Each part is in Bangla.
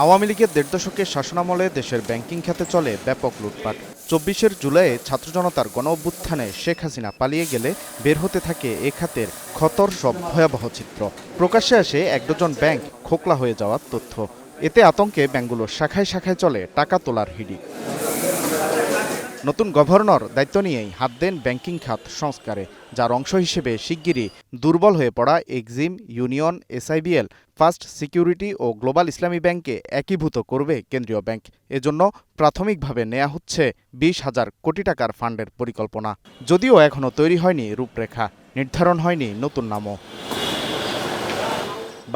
আওয়ামী লীগের ১.৫ দশকের শাসনামলে দেশের ব্যাংকিং খাতে চলে ব্যাপক লুটপাট। ২৪ জুলাইয়ে ছাত্র জনতার গণঅভ্যুত্থানে শেখ হাসিনা পালিয়ে গেলে বের হতে থাকে এ খাতের ক্ষতর সব ভয়াবহ চিত্র। প্রকাশ্যে আসে এক ডজন ব্যাংক খোকলা হয়ে যাওয়ার তথ্য। এতে আতঙ্কে ব্যাংকগুলোর শাখায় শাখায় চলে টাকা তোলার হিড়িক। নতুন গভর্নর দায়িত্ব নিয়েই হাত দেন ব্যাংকিং খাত সংস্কারে, যার অংশ হিসেবে শিগগিরই দুর্বল হয়ে পড়া Exim, Union, SIBL, First Security ও গ্লোবাল ইসলামী ব্যাংকে একীভূত করবে কেন্দ্রীয় ব্যাংক। এজন্য প্রাথমিকভাবে নেওয়া হচ্ছে ২০,০০০ কোটি টাকার ফান্ডের পরিকল্পনা। যদিও এখনও তৈরি হয়নি রূপরেখা, নির্ধারণ হয়নি নতুন নামও।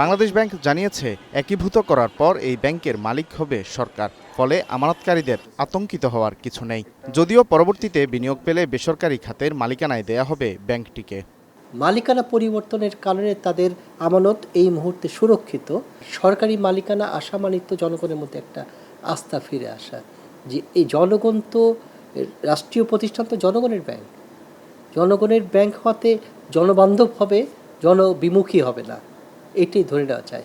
বাংলাদেশ ব্যাংক জানিয়েছে, একীভূত করার পর এই ব্যাংকের মালিক হবে সরকার, ফলে আমানতকারীদের আতঙ্কিত হওয়ার কিছু নেই। যদিও পরবর্তীতে বিনিয়োগ পেলে বেসরকারি খাতের মালিকানায় দেয়া হবে ব্যাংকটিকে। মালিকানা পরিবর্তনের কারণে তাদের আমানত এই মুহূর্তে সুরক্ষিত। সরকারি মালিকানা আসা মানিত জনগণের মধ্যে একটা আস্থা ফিরে আসা, যে এই জনগণ তো, রাষ্ট্রীয় প্রতিষ্ঠান তো জনগণের ব্যাংক। জনগণের ব্যাংক হতে জনবান্ধব হবে, জনবিমুখী হবে না, এটাই ধরে নেওয়া চাই।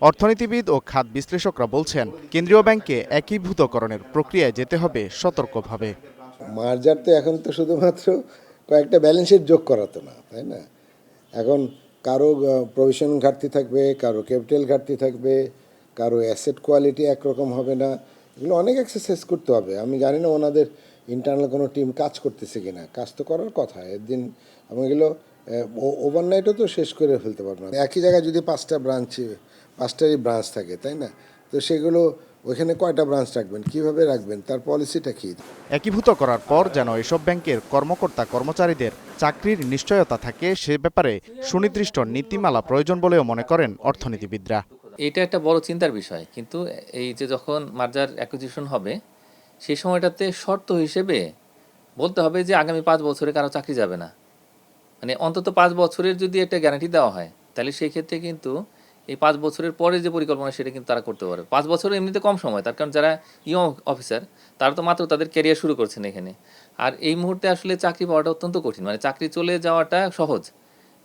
অর্থনীতিবিদ ও খাত বিশ্লেষকরা বলছেন, কেন্দ্রীয় ব্যাংকে একীভূতকরণের প্রক্রিয়ায় যেতে হবে সতর্কভাবে। মার্জার তো এখন তো শুধুমাত্র কয়েকটা ব্যালেন্স শিট যোগ করাতো না, তাই না? এখন কারো প্রভিশন ঘাটতি থাকবে, কারো ক্যাপিটাল ঘাটতি থাকবে, কারো অ্যাসেট কোয়ালিটি একরকম হবে না। এগুলো অনেক এক্সারসাইজ করতে হবে। আমি জানি না ওনাদের ইন্টারনাল কোনো টিম কাজ করতেছে কিনা। কাজ তো করার কথা। একদিন আমি এগুলো ওভারনাইটও তো শেষ করে ফেলতে পারবো না। একই জায়গায় যদি পাঁচটারই ব্রাঞ্চ থাকে, তাই না? তো সেগুলো ওইখানে কয়টা ব্রাঞ্চ রাখবেন, কিভাবে রাখবেন, তার পলিসিটা কী? একীভূত করার পর যেন এসব ব্যাংকের কর্মকর্তা কর্মচারীদের চাকরির নিশ্চয়তা থাকে, সে ব্যাপারে সুনির্দিষ্ট নীতিমালা প্রয়োজন বলেও মনে করেন অর্থনীতিবিদরা। এটা একটা বড় চিন্তার বিষয়, কিন্তু এই যে যখন মার্জার অ্যাকুইজিশন হবে সেই সময়টাতে শর্ত হিসেবে বলতে হবে যে আগামী 5 বছরে কারো চাকরি যাবে না, মানে অন্তত 5 বছরের যদি একটা গ্যারান্টি দেওয়া হয়, তাহলে সেই ক্ষেত্রে কিন্তু এই 5 বছরের পরে যে পরিকল্পনা সেটা কিন্তু তারা করতে পারবে। 5 বছর এমনিতে কম সময়, তার কারণ যারা ইয়ং অফিসার তারা তো মাত্র তাদের ক্যারিয়ার শুরু করছেন এখানে। আর এই মুহূর্তে আসলে চাকরি পাওয়াটা অত্যন্ত কঠিন, মানে চাকরি চলে যাওয়াটা সহজ,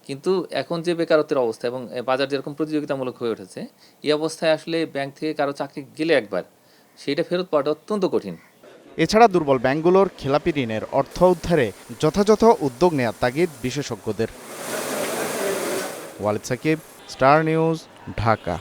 কিন্তু এখন যে বেকারত্বের অবস্থা এবং বাজার যেরকম প্রতিযোগিতামূলক হয়ে উঠেছে, এই অবস্থায় আসলে ব্যাংক থেকে কারো চাকরি গেলে একবার সেইটা ফেরত পাওয়াটা অত্যন্ত কঠিন। এছাড়া দুর্বল ব্যাংকগুলোর খেলাপি ঋণের অর্থ উদ্ধারে যথাযথ উদ্যোগ নেওয়ার তাগিদ বিশেষজ্ঞদের। Walid Sakib, Star News, Dhaka.